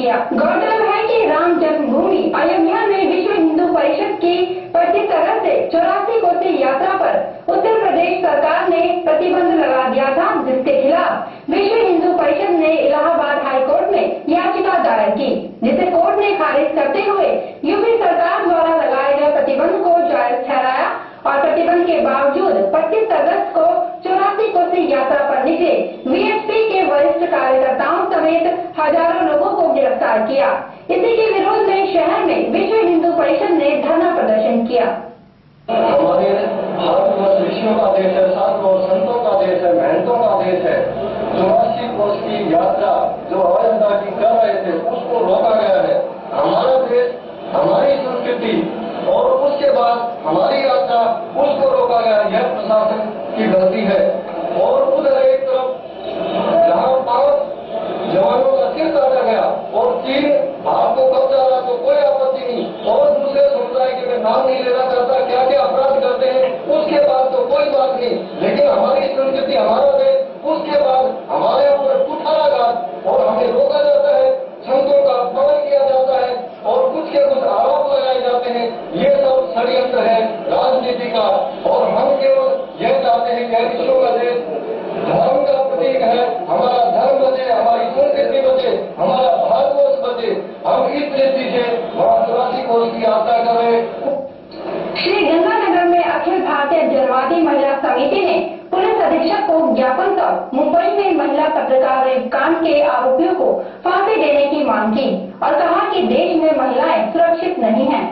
किया। गौरतलब है कि राम जन्मभूमि अयोध्या में विश्व हिंदू परिषद की 25 अगस्त से 84 कोसी यात्रा पर उत्तर प्रदेश सरकार ने प्रतिबंध लगा दिया था, जिसके खिलाफ विश्व हिंदू परिषद ने इलाहाबाद हाई कोर्ट में याचिका दायर की, जिसे कोर्ट ने खारिज करते हुए यूपी सरकार द्वारा लगाए गए प्रतिबंध को जायज ठहराया और प्रतिबंध के बावजूद 25 अगस्त को 84 कोसी यात्रा पर निकले वीएचपी के वरिष्ठ कार्यकर्ताओं समेत हजारों लोगों को गिरफ्तार किया। इसी के विरोध में शहर में विश्व हिंदू परिषद ने धरना प्रदर्शन किया। हमारे भारतवर्ष ऋषियों का देश है, साधुओं संतों का देश है, महंतों का देश है। 84 कोस की यात्रा जो अयोध्या की कर रहे थे उसको रोका गया है। हमारा देश, हमारी संस्कृति और उसके बाद हमारी यात्रा उसको रोका गया, यह प्रशासन की गलती है। और उधर एक तरफ जहां 5 जवानों का सिर काटा गया और 3 हाथ को कब्जा रहा तो कोई आपत्ति नहीं, और दूसरे समुदाय के मैं नाम नहीं लेना चाहता क्या क्या अपराध करते हैं, उसके बाद तो कोई बात नहीं। लेकिन हमारी संस्कृति, हमारा देश, उसके बाद हमारे ऊपर कुठाराघात और हमें रोका जाता है, संतों का अपमान किया जाता है और कुछ के कुछ आरोप लगाए जाते हैं। ये सब षड्यंत्र है राजनीति का। और हम केवल यह चाहते हैं कि विश्व का देश धर्म का प्रतीक है, हमारा धर्म बचे, हमारी संस्कृति बचे, हमारा भारतवर्ष बचे। हम इस दृष्टि से वहाँ 84 कोस की यात्रा कर रहे हैं। श्री गंगानगर में अखिल भारतीय जनवादी महिला समिति ने पुलिस अधीक्षक को ज्ञापन कर मुंबई में महिला पत्रकार रेप कांड के आरोपियों को फांसी देने की मांग की और कहा कि देश में महिलाएं सुरक्षित नहीं हैं।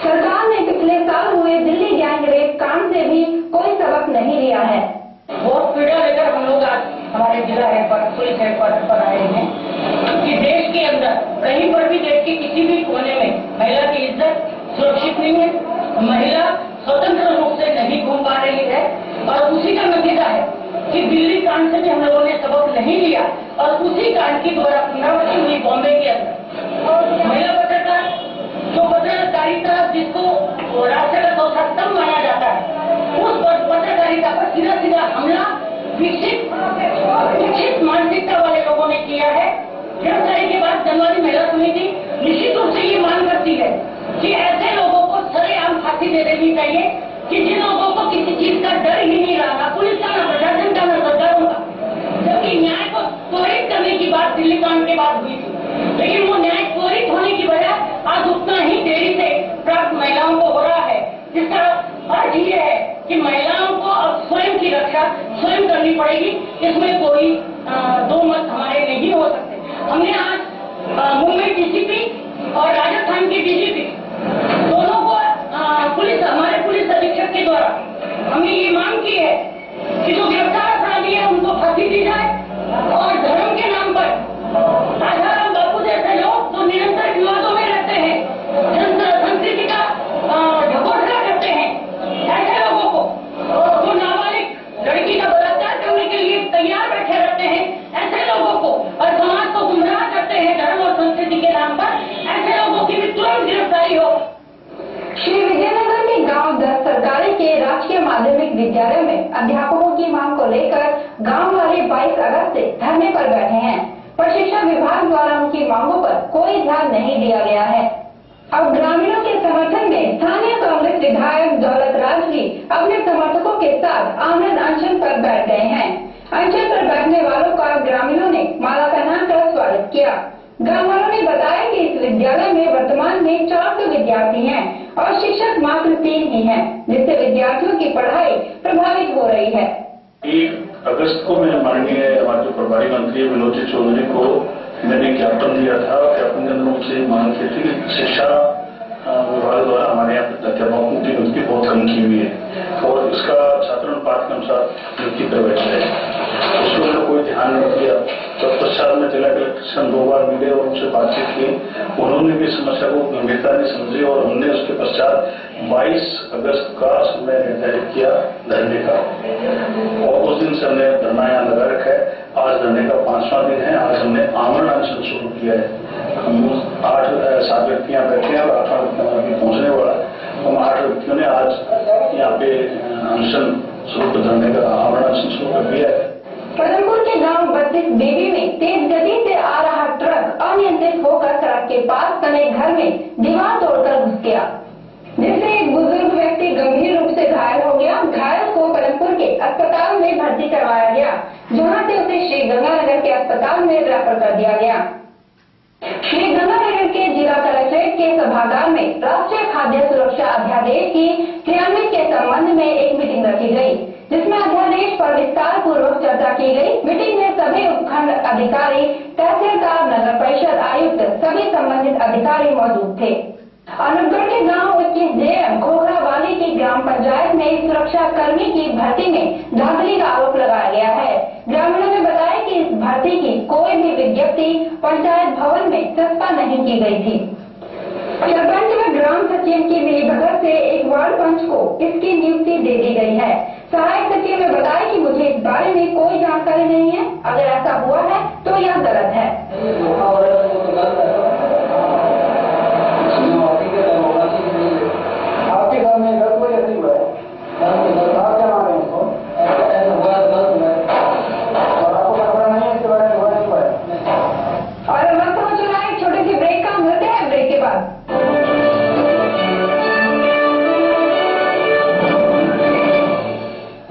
सरकार ने पिछले साल हुए दिल्ली गैंग रेप कांड से भी कोई सबक नहीं लिया है। बहुत पीड़ा लेकर हम लोग आज हमारे जिला हेडक्वार्टर, पुलिस हेडक्वार्टर पर आए हैं कि देश के अंदर कहीं पर भी, देश के किसी भी कोने में महिला की इज्जत सुरक्षित नहीं है। महिला स्वतंत्र रूप से नहीं घूम पा रही है और उसी का नतीजा है कि दिल्ली कांड से भी हम लोगों ने सबक नहीं लिया और उसी कांड की दोबारा पुनरावृत्ति हुई बॉम्बे के अंदर। महिला पत्रकार जो पत्रकारिता जिसको राष्ट्र का चौथा स्तंभ माना जाता है, उस पत्रकारिता पर सीधा सीधा हमला विकसित मानसिकता वाले लोगों ने किया है। गिरफ्तारी के बाद जनवादी महिला समिति निश्चित रूप से ये मांग करती है कि ऐसे लोगों को सरेआम फांसी दे देनी चाहिए कि जिन लोगों को किसी चीज का डर ही नहीं रहा, ना पुलिस का, ना प्रशासन का, ना सरकारों का। जबकि न्याय को त्वरित करने की बात दिल्ली कांड के बाद हुई थी, लेकिन वो न्याय त्वरित होने की बजाय आज उतना ही देरी से प्राप्त महिलाओं को हो रहा है, जिसका अर्थ ये है कि महिलाओं को अब स्वयं की रक्षा स्वयं करनी पड़ेगी। इसमें कोई दो मत हमारे नहीं हो सकते। हमने आज मुंबई डीसीपी और राजस्थान के डीजीपी दोनों को हमारे पुलिस अधीक्षक के द्वारा हमने ये मांग की है कि जो गिरफ्तार अपराधी है उनको फांसी दी जाए और धर्म के नाम पर आसाराम बापू जैसे लोग जो निरंतर विवादों में रहते हैं, संस्कृति का ढकोसला करते हैं, ऐसे लोगों को, जो नाबालिग लड़की का बलात्कार करने के लिए तैयार बैठे रहते हैं, ऐसे लोगों को और समाज को गुमराह करते हैं धर्म और संस्कृति के नाम पर, ऐसे लोगों की भी तुरंत गिरफ्तारी हो। श्री विजयनगर के गांव 10 सरकारी के राजकीय माध्यमिक विद्यालय में अध्यापकों की मांग को लेकर गांव वाले 22 अगस्त से धरने पर बैठे हैं, पर शिक्षा विभाग द्वारा उनकी मांगों पर कोई ध्यान नहीं दिया गया है। अब ग्रामीणों के समर्थन में स्थानीय कांग्रेस विधायक दौलत राज भी अपने समर्थकों के साथ आमरण अनशन पर बैठ गए हैं। अनशन पर बैठने वालों का ग्रामीणों ने माला पहनाकर स्वागत किया। गाँव वालों ने बताया कि इस विद्यालय में वर्तमान में 400 विद्यार्थी हैं और शिक्षक मात्र 3 ही हैं, जिससे विद्यार्थियों की पढ़ाई प्रभावित हो रही है। 1 अगस्त को मैं माननीय हमारे जो प्रभारी मंत्री विनोद जी चौधरी को मैंने ज्ञापन दिया था। ज्ञापन के अंदर उनसे मांग की थी कि शिक्षा विभाग द्वारा हमारे यहाँ अध्यापकों की नियुक्ति बहुत कम की हुई है और इसका छात्र अनुपात के अनुसार नियुक्ति कर बैठे हैं। उसमें उन्होंने कोई ध्यान नहीं दिया। तत्पश्चात में जिला कलेक्टर 2 बार मिले और उनसे बातचीत की, उन्होंने भी समस्या को गंभीरता नहीं समझी और हमने उसके पश्चात 22 अगस्त का समय निर्धारित किया धरने का और उस दिन से हमने धरना यहाँ लगा रखा है। आज धरने का 5वां दिन है। आज हमने आमरण अनशन शुरू किया है। हम 7 व्यक्ति यहाँ बैठे हैं और 8वां व्यक्ति अभी पहुंचने वाला है। हम 8 व्यक्तियों ने आज यहाँ पे अनशन शुरू करने का आमरण अनशन शुरू कर दिया है। पदमपुर के गांव 32 बेबी में तेज गति से आ रहा ट्रक अनियंत्रित होकर तने घर में दीवार तोड़कर घुस गया, जिससे एक बुजुर्ग व्यक्ति गंभीर रूप से घायल हो गया। घायल को पलनपुर के अस्पताल में भर्ती करवाया गया, जहां से उसे श्री गंगानगर के अस्पताल में रेफर कर दिया गया। श्री गंगानगर के जिला कलेक्ट्रेट के सभागार में राष्ट्रीय खाद्य सुरक्षा अध्यादेश की क्रियान्वयन के संबंध में एक मीटिंग रखी गई, जिसमें अध्यादेश पर विस्तार पूर्वक चर्चा की गई। मीटिंग में सभी उपखंड अधिकारी, तहसीलदार, नगर परिषद आयुक्त, सभी संबंधित अधिकारी मौजूद थे। अनूपगढ़ के गांव 21 जेएम खोखरावाली की ग्राम पंचायत में सुरक्षा कर्मी की भर्ती में धांधली का आरोप लगाया गया है। ग्रामीणों ने बताया कि इस भर्ती की कोई भी विज्ञप्ति पंचायत भवन में चस्पा नहीं की गई थी। सरपंच व ग्राम सचिव की मिलीभगत से एक वार्ड पंच को इसकी नियुक्ति दे दी गई है। सहायक सचिव ने बताया कि मुझे इस बारे में कोई जानकारी नहीं है, अगर ऐसा हुआ है तो यह गलत है। आपके घर में गलत वजह से हुआ है, आप क्या मान रहे हैं? और आपको पता नहीं है इसके बारे में? हुआ नहीं हुआ है। और वक्त हो चुका है छोटे से ब्रेक का, मिलते हैं ब्रेक के बाद।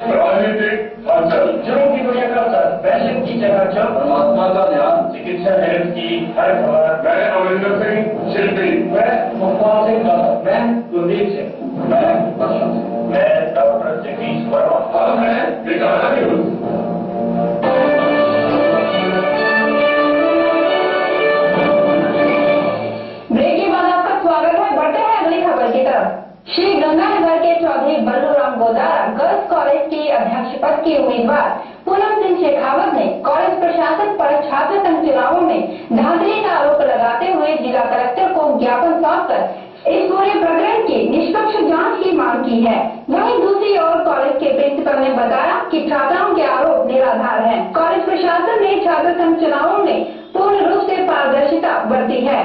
राजनीतिक अंचल जनों की दुनिया का सर, पैशन की जगह जब परमात्मा का ध्यान, चिकित्सा हेल्थ की हर खबर। मैं अमरिंदर सिंह शिल्पी, मैं मुखपाल सिंह का, मैं कुलदीप सिंह, मैं डॉक्टर जगदीश वर्मा, और मैं विकास न्यूज। ब्रेक के बाद आपका स्वागत है। बढ़ते हैं अगली खबर की तरफ। श्री गंगानगर के चौधरी बल्लूराम गोदारा गर्ल्स कॉलेज की अध्यक्ष पद की उम्मीदवार पूनम सिंह शेखावत ने कॉलेज प्रशासन पर छात्र संघ चुनावों में धांधली का आरोप लगाते हुए जिला कलेक्टर को ज्ञापन सौंपकर इस पूरे प्रकरण की निष्पक्ष जांच की मांग की है। वहीं दूसरी ओर कॉलेज के प्रिंसिपल ने बताया कि छात्राओं के आरोप निराधार हैं। कॉलेज प्रशासन ने छात्र संघ चुनावों में पूर्ण रूप से पारदर्शिता बरती है।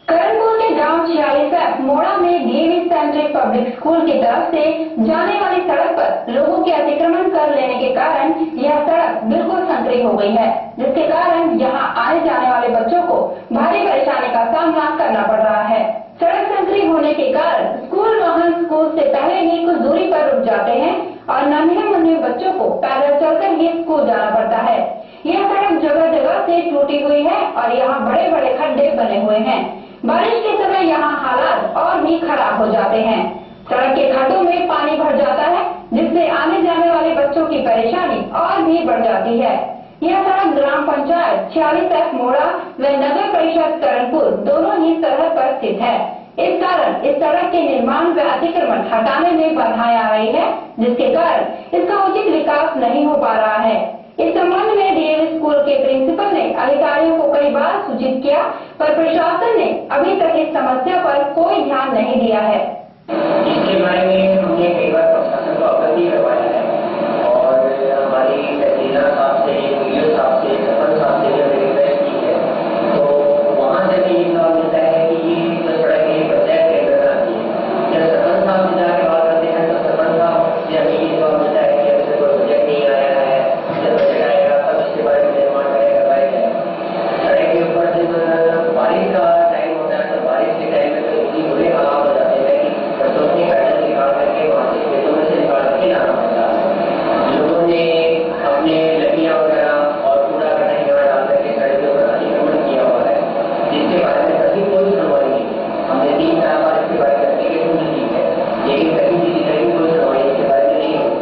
करणपुर के गांव 46 मोड़ा में डीएवी सेंट्रिक पब्लिक स्कूल की तरफ से जाने वाली सड़क पर लोगों के अतिक्रमण कर लेने के कारण यह सड़क बिल्कुल संकरी हो गई है, जिसके कारण यहां आने जाने वाले बच्चों को भारी परेशानी का सामना करना पड़ रहा है। सड़क संकरी होने के कारण स्कूल वाहन स्कूल से पहले ही कुछ दूरी पर रुक जाते हैं और नन्हे मुन्ने बच्चों को पैदल चलकर ही स्कूल जाना पड़ता है। यह सड़क जगह जगह से टूटी हुई है और यहाँ बड़े बड़े खड्डे बने हुए हैं। बारिश के समय यहाँ हालात और भी खराब हो जाते हैं। सड़क के खड्डों में पानी भर जाता है, जिससे आने जाने वाले बच्चों की परेशानी और भी बढ़ जाती है। यह सड़क ग्राम पंचायत 46 मोड़ा व नगर परिषद करणपुर दोनों ही सरहद पर स्थित है। इस कारण इस सड़क के निर्माण व अतिक्रमण हटाने में बाधाएं आ रही है, जिसके कारण इसका उचित विकास नहीं हो पा रहा है। इस संबंध में डीएवी स्कूल के प्रिंसिपल ने अधिकारियों को कई बार सूचित किया, पर प्रशासन ने अभी तक इस समस्या पर कोई ध्यान नहीं दिया है। इसके बारे में हमने कई बार प्रशासन को अवगत भी करवाया है और हमारी तहसीलदार साहब से, वीडियो साहब से, सरपंच साहब से भी रिक्वेस्ट की है, तो वहाँ से भी ये जवाब मिलता है कि जो सड़क की पंचायत टेंडर आती है, जब सरपंच साहब से जाके बात करते हैं तो सरपंच साहब से हमें ये जवाब मिलता है कि अभी तक कोई प्रोजेक्ट नहीं आया है, जब प्रोजेक्ट आएगा तब उसके बारे में निर्माण करेगा। सड़क के ऊपर जब बारिश का टाइम होता है तो बारिश के टाइम में तो इतनी बुरे हालात हो जाते हैं कि बच्चों ने पैदल निकाल करके वहाँ से खेतों में से निकाल करके लाना पड़ता है। लोगों ने अपने लकड़ियाँ वगैरह और कूड़ा कचरा यहाँ डाल करके सड़क के ऊपर अतिक्रमण किया हुआ है, जिसके बारे में कभी कोई सुनवाई नहीं। हमने 3-4 बार इसके बारे में एप्लीकेशन भी दी है, लेकिन कहीं कोई सुनवाई इसके बारे में नहीं होती।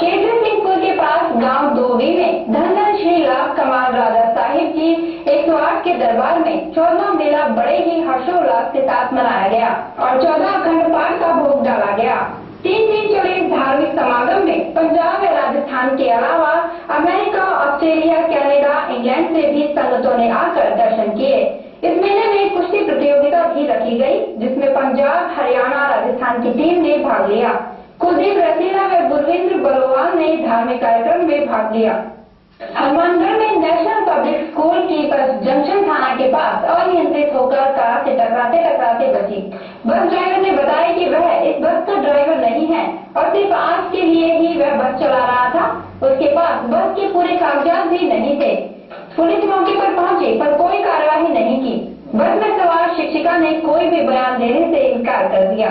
केंद्र सिंहपुर के पास गांव दोवी में धन श्री लाभ कमाल राजा साहिब जी 108 के दरबार में 14वां मेला बड़े ही हर्षोल्लास के साथ मनाया गया और 14 अखंड पाठ का भोग डाला गया। 3 दिन चले इस धार्मिक समागम में पंजाब व राजस्थान के अलावा अमेरिका, ऑस्ट्रेलिया, कनाडा, इंग्लैंड से भी संगतों ने आकर दर्शन किए। इस मेले में कुश्ती प्रतियोगिता भी रखी गई, जिसमें पंजाब, हरियाणा, राजस्थान की टीम ने भाग लिया। कुलदीप रसीला व गुरविंद्र बलोवाल ने धार्मिक कार्यक्रम में भाग लिया। हनुमानगढ़ में नेशनल पब्लिक स्कूल की बस जंक्शन थाना के पास अनियंत्रित होकर कार से टकराते बची। बस ड्राइवर ने बताया कि वह इस बस का ड्राइवर नहीं है और सिर्फ आज के लिए ही वह बस चला रहा था। उसके पास बस के पूरे कागजात भी नहीं थे। पुलिस मौके पर पहुंची पर कोई कार्रवाई नहीं की। बस में सवार शिक्षिका ने कोई भी बयान देने से इनकार कर दिया।